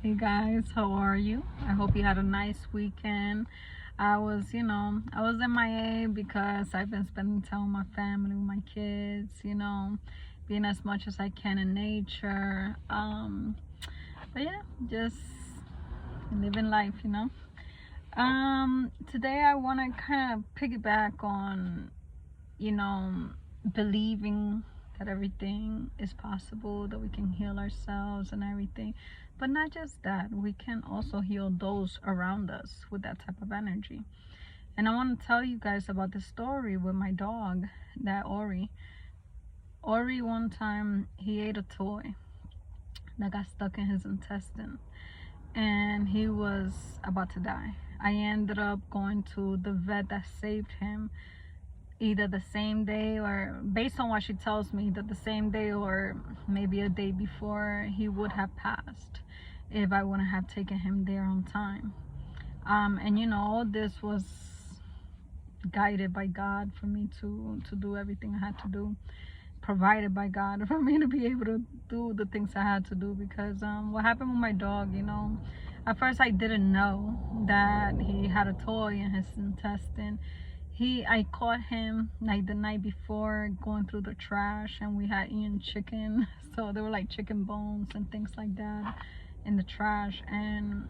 Hey guys, how are you? I hope you had a nice weekend. I was MIA because I've been spending time with my family, with my kids, being as much as I can in nature. But yeah, just living life. Today I want to kind of piggyback on, you know, believing that everything is possible, that we can heal ourselves and everything. But not just that, we can also heal those around us with that type of energy. And I want to tell you guys about the story with my dog, that Ori. Ori, one time, he ate a toy that got stuck in his intestine and he was about to die. I ended up going to the vet that saved him either the same day, or based on what she tells me, that the same day or maybe a day before he would have passed if I wouldn't have taken him there on time. And this was guided by God for me to do everything I had to do, provided by God for me to be able to do the things I had to do. Because what happened with my dog, at first I didn't know that he had a toy in his intestine. I caught him like the night before going through the trash, and we had eaten chicken, so there were like chicken bones and things like that in the trash, and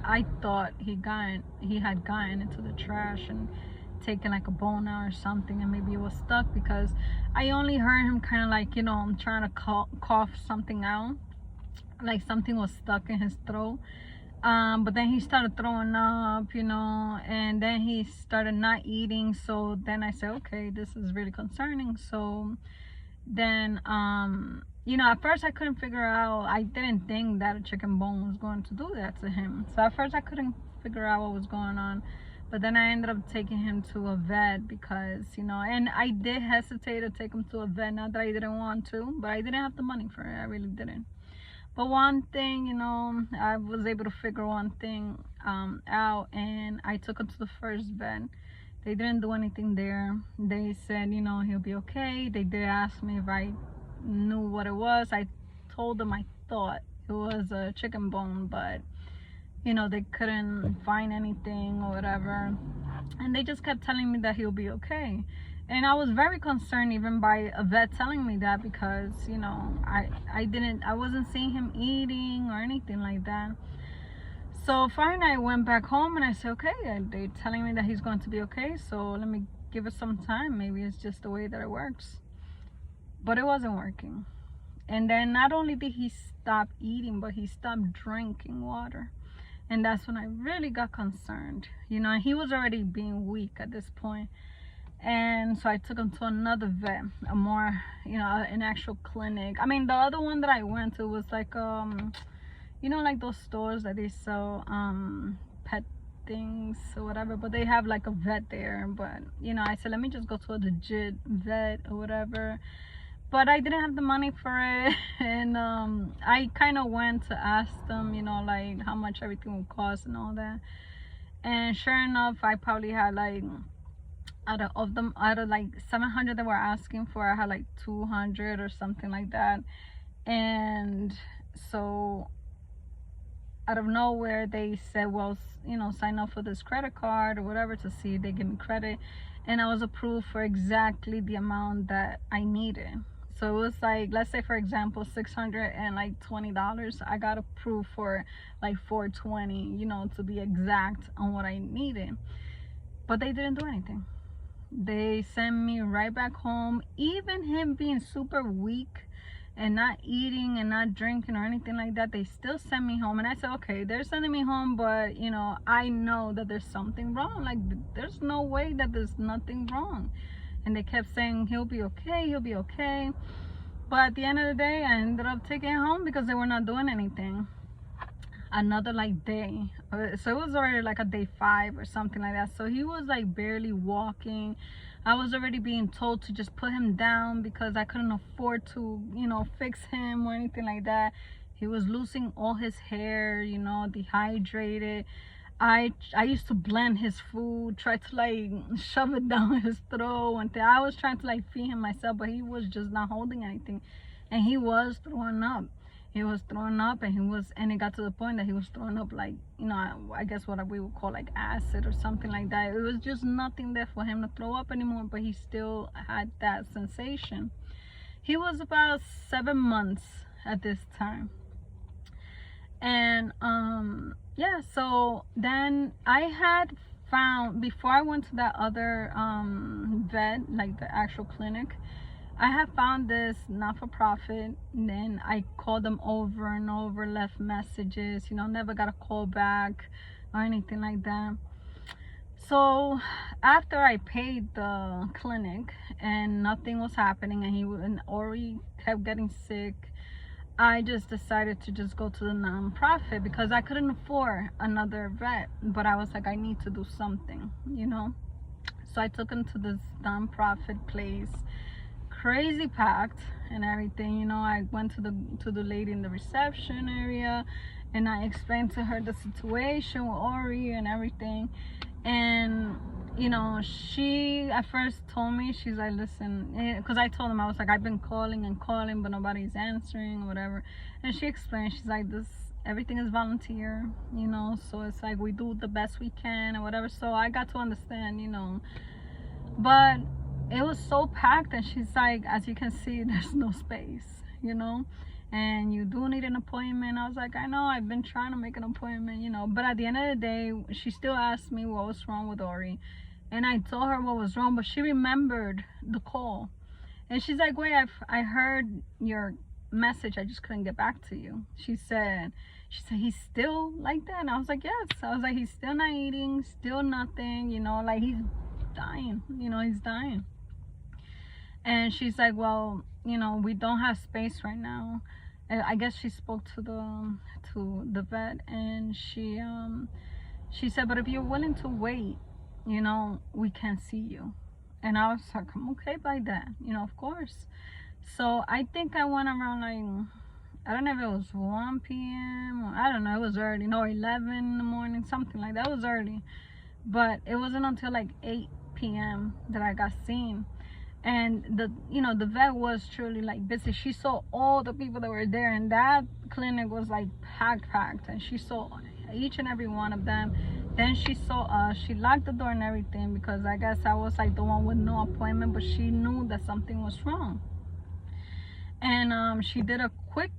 I thought he had gotten into the trash and taken like a bone out or something, and maybe it was stuck, because I only heard him kind of like trying to cough something out, like something was stuck in his throat. But then he started throwing up, and then he started not eating. So then I said, okay, this is really concerning. So then, at first I couldn't figure out, I didn't think that a chicken bone was going to do that to him. So at first I couldn't figure out what was going on. But then I ended up taking him to a vet because, and I did hesitate to take him to a vet, not that I didn't want to, but I didn't have the money for it. I really didn't. But one thing, I was able to figure one thing out, and I took him to the first vet. They didn't do anything there. They said, he'll be okay. They did ask me if I knew what it was. I told them I thought it was a chicken bone, but, they couldn't find anything or whatever. And they just kept telling me that he'll be okay. And I was very concerned even by a vet telling me that, because I wasn't seeing him eating or anything like that. So finally I went back home and I said, okay, they're telling me that he's going to be okay, so let me give it some time. Maybe it's just the way that it works. But it wasn't working. And then not only did he stop eating, but he stopped drinking water. And that's when I really got concerned. He was already being weak at this point. And so I took him to another vet, a more, an actual clinic. I mean, the other one that I went to was like, like those stores that they sell pet things or whatever, but they have like a vet there. But, I said, let me just go to a legit vet or whatever. But I didn't have the money for it. And I kind of went to ask them, like how much everything would cost and all that. And sure enough, I probably had like, out of like 700 that we're asking for, I had like 200 or something like that. And so out of nowhere they said, well, sign up for this credit card or whatever to see if they give me credit. And I was approved for exactly the amount that I needed. So it was like, let's say for example, $620. I got approved for like $420, to be exact on what I needed. But they didn't do anything. They sent me right back home. Even him being super weak and not eating and not drinking or anything like that, they still sent me home. And I said, okay, they're sending me home, but I know that there's something wrong. Like, there's no way that there's nothing wrong. And they kept saying, he'll be okay, he'll be okay. But at the end of the day, I ended up taking him home because they were not doing anything. Another like day, so it was already like a day 5 or something like that. So he was like barely walking. I was already being told to just put him down because I couldn't afford to fix him or anything like that. He was losing all his hair, dehydrated. I used to blend his food, try to like shove it down his throat, and I was trying to like feed him myself, but he was just not holding anything, and he was throwing up. He was throwing up, and it got to the point that he was throwing up like, I guess what we would call like acid or something like that. It was just nothing there for him to throw up anymore, but he still had that sensation. He was about 7 months at this time. And yeah, so then I had found, before I went to that other vet, like the actual clinic, I have found this not-for-profit. And then I called them over and over, left messages, never got a call back or anything like that. So after I paid the clinic and nothing was happening, and Ori kept getting sick, I just decided to just go to the non-profit because I couldn't afford another vet. But I was like, I need to do something, So I took him to this non-profit place, crazy packed and everything. I went to the lady in the reception area, and I explained to her the situation with Ori and everything. And she at first told me, she's like, listen, because I told them, I was like, I've been calling and calling, but nobody's answering or whatever. And she explained, she's like, everything is volunteer, so it's like we do the best we can or whatever. So I got to understand, but it was so packed, and she's like, as you can see, there's no space, and you do need an appointment. I was like, I know, I've been trying to make an appointment, but at the end of the day, she still asked me what was wrong with Ori, and I told her what was wrong, but she remembered the call, and she's like, wait, I heard your message, I just couldn't get back to you. She said he's still like that, and I was like, yes. I was like, he's still not eating, still nothing, like he's dying, he's dying. And she's like, well, we don't have space right now. And I guess she spoke to the vet, and she said, but if you're willing to wait, we can see you. And I was like, I'm okay by that, of course. So I think I went around like, I don't know if it was 1 p.m. or I don't know, it was early, no, 11 in the morning, something like that. It was early, but it wasn't until like 8 p.m. that I got seen. And the vet was truly like busy. She saw all the people that were there, and that clinic was like packed, and she saw each and every one of them. Then she saw us. She locked the door and everything, because I guess I was like the one with no appointment, but she knew that something was wrong. And she did a quick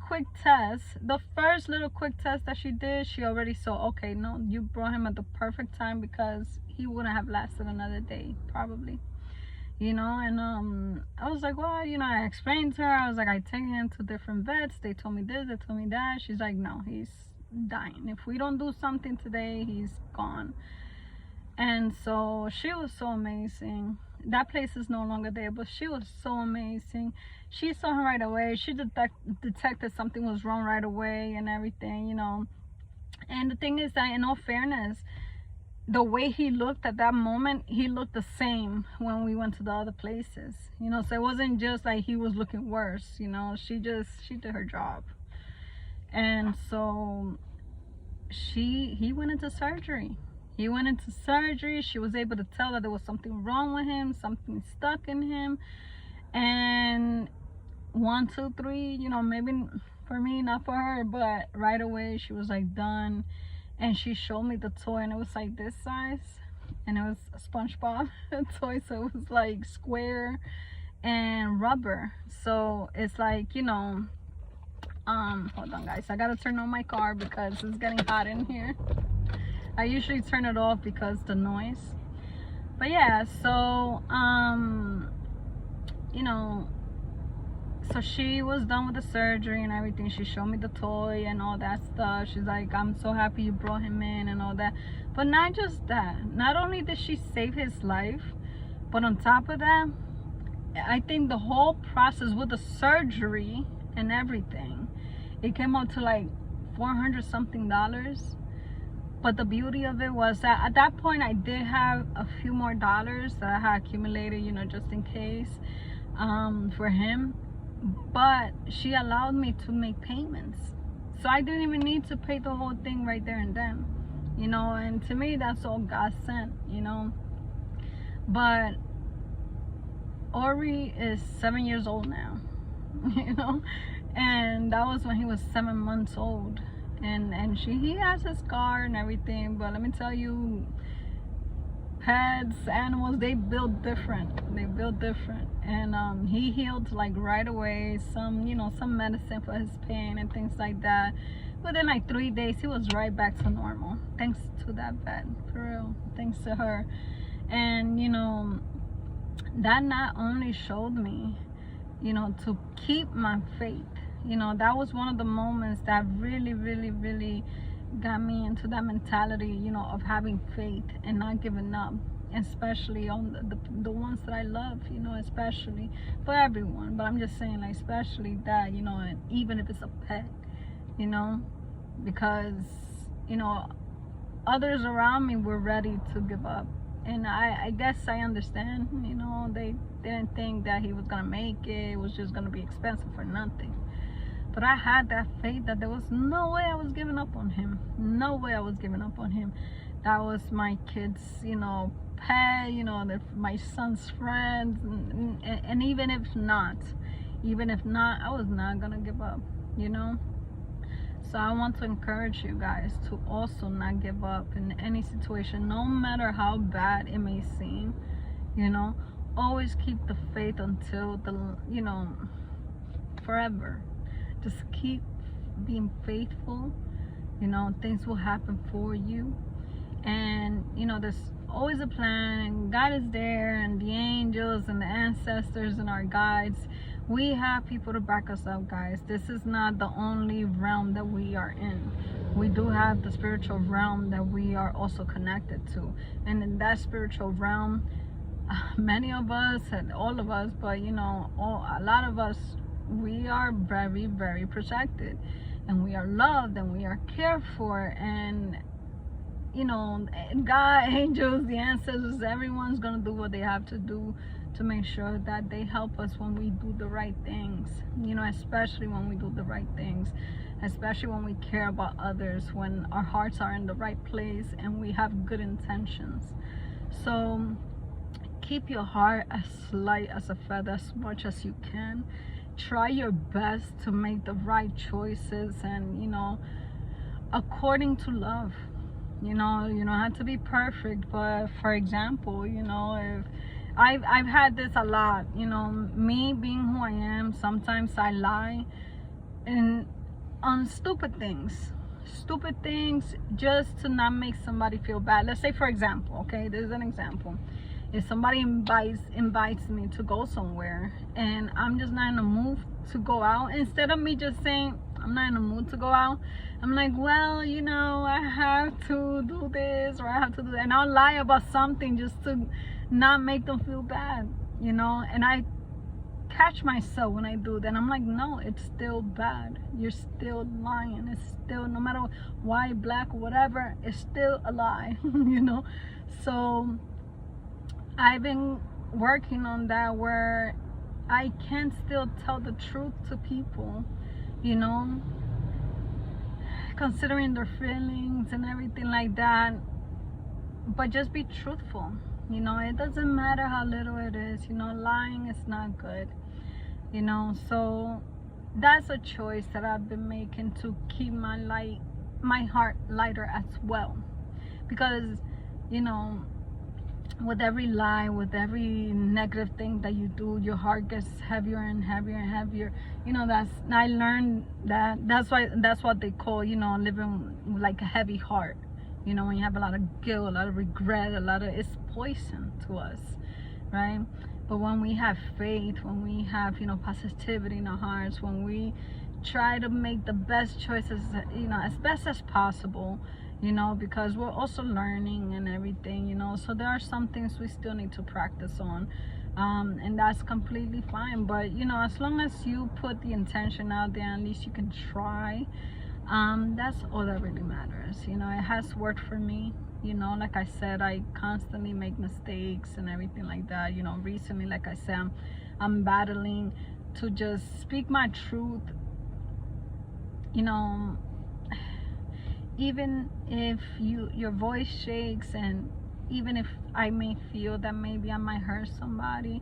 test. The first little quick test that she did, she already saw, okay, no, you brought him at the perfect time, because he wouldn't have lasted another day probably. And I was like, well, I explained to her, I was like, I take him to different vets, they told me this, they told me that. She's like, no, he's dying. If we don't do something today, he's gone. And so she was so amazing. That place is no longer there, but she was so amazing. She saw him right away. She detected something was wrong right away and everything, And the thing is that, in all fairness, the way he looked at that moment, he looked the same when we went to the other places, so it wasn't just like he was looking worse, she did her job. And so he went into surgery. She was able to tell that there was something wrong with him, something stuck in him. And 1, 2, 3, maybe for me, not for her, but right away she was like done. And she showed me the toy, and it was like this size, and it was a SpongeBob toy, so it was like square and rubber. So it's like, hold on guys, I gotta turn on my car because it's getting hot in here. I usually turn it off because the noise. But yeah, so so she was done with the surgery and everything. She showed me the toy and all that stuff. She's like, I'm so happy you brought him in and all that. But not just that. Not only did she save his life, but on top of that, I think the whole process with the surgery and everything, it came out to like $400 something. But the beauty of it was that at that point I did have a few more dollars that I had accumulated, just in case, for him. But she allowed me to make payments, so I didn't even need to pay the whole thing right there and then, and to me that's all God sent, But Ori is 7 years old now, And that was when he was 7 months old. And he has a scar and everything, but let me tell you, pets, animals, they build different. They build different. And he healed like right away. Some medicine for his pain and things like that. Within like 3 days, he was right back to normal. Thanks to that vet, for real. Thanks to her. And that not only showed me, to keep my faith. That was one of the moments that really, really, really got me into that mentality, of having faith and not giving up, especially on the ones that I love, especially for everyone. But I'm just saying, like, especially that, and even if it's a pet, because, others around me were ready to give up. And I guess I understand, they didn't think that he was gonna make it. It was just gonna be expensive for nothing. But I had that faith that there was no way I was giving up on him. No way I was giving up on him. That was my kid's, pet, my son's friends. And even if not, I was not going to give up, So I want to encourage you guys to also not give up in any situation, no matter how bad it may seem, Always keep the faith until forever. Just keep being faithful. Things will happen for you. And there's always a plan, and God is there, and the angels and the ancestors and our guides. We have people to back us up, guys. This is not the only realm that we are in. We do have the spiritual realm that we are also connected to. And in that spiritual realm, many of us, and all of us, but a lot of us, we are very, very protected, and we are loved, and we are cared for. And God, angels, the ancestors, everyone's gonna do what they have to do to make sure that they help us when we do the right things, especially when we do the right things, especially when we care about others, when our hearts are in the right place and we have good intentions. So keep your heart as light as a feather as much as you can. Try your best to make the right choices, and according to love. You don't have to be perfect, but for example, if I've had this a lot, me being who I am, sometimes I lie and on stupid things just to not make somebody feel bad. Let's say, for example, okay, this is an example. If somebody invites me to go somewhere and I'm just not in the mood to go out, instead of me just saying I'm not in the mood to go out, I'm like, well, I have to do this, or I have to do that, and I'll lie about something just to not make them feel bad, and I catch myself when I do that. I'm like, no, it's still bad. You're still lying. It's still, no matter white, black, or whatever, it's still a lie. So I've been working on that, where I can still tell the truth to people, considering their feelings and everything like that, but just be truthful. It doesn't matter how little it is. Lying is not good. So that's a choice that I've been making to keep my heart lighter as well, because with every lie, with every negative thing that you do, your heart gets heavier and heavier and heavier. I learned that's what they call, living with like a heavy heart. When you have a lot of guilt, a lot of regret, it's poison to us, right? But when we have faith, when we have, positivity in our hearts, when we try to make the best choices, as best as possible, because we're also learning and everything, so there are some things we still need to practice on, and that's completely fine. But as long as you put the intention out there, at least you can try. That's all that really matters. It has worked for me. Like I said, I constantly make mistakes and everything like that. Recently, like I said, I'm battling to just speak my truth, even if your voice shakes, and even if I may feel that maybe I might hurt somebody,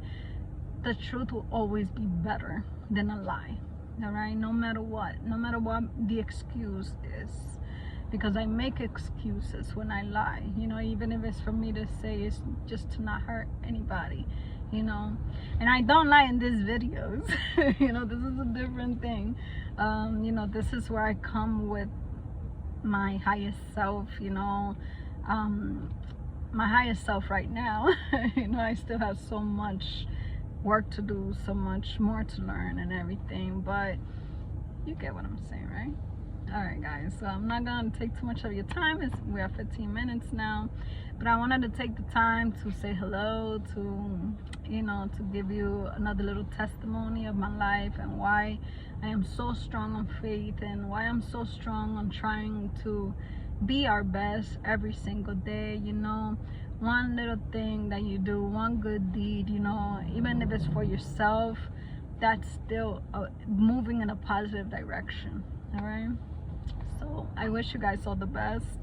the truth will always be better than a lie. all right? No matter what, no matter what the excuse is, because I make excuses when I lie, you know, even if it's for me to say it's just to not hurt anybody, you know. And I don't lie in these videos. You know, this is a different thing. You know, this is where I come with my highest self, you know. My highest self right now. You know, I still have so much work to do, so much more to learn and everything, but you get what I'm saying, right? All right, guys, so I'm not gonna take too much of your time. We're at 15 minutes now, but I wanted to take the time to say hello, to, you know, to give you another little testimony of my life and why I am so strong on faith, and why I'm so strong on trying to be our best every single day. You know, one little thing that you do, one good deed, you know, even if it's for yourself, that's still moving in a positive direction. All right, so I wish you guys all the best,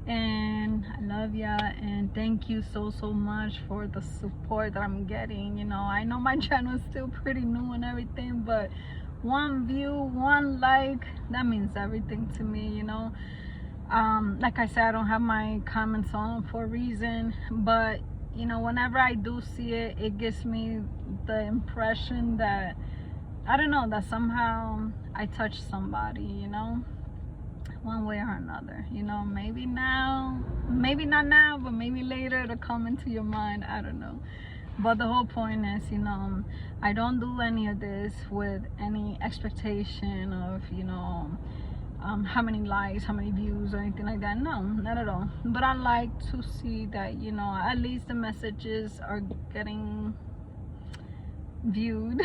and I love ya, and thank you so much for the support that I'm getting. You know, I know my channel is still pretty new and everything, but one view, one like, that means everything to me, you know. Like I said, I don't have my comments on for a reason, but you know, whenever I do see it, it gives me the impression that, I don't know, that somehow I touched somebody, you know, one way or another. You know, maybe now, maybe not now, but maybe later it'll come into your mind. I don't know. But the whole point is, you know, I don't do any of this with any expectation of, you know, how many likes, how many views, or anything like that. No, not at all. But I like to see that, you know, at least the messages are getting viewed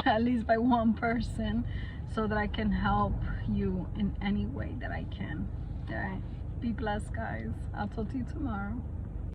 at least by one person, so that I can help you in any way that I can. All right, be blessed, guys. I'll talk to you tomorrow.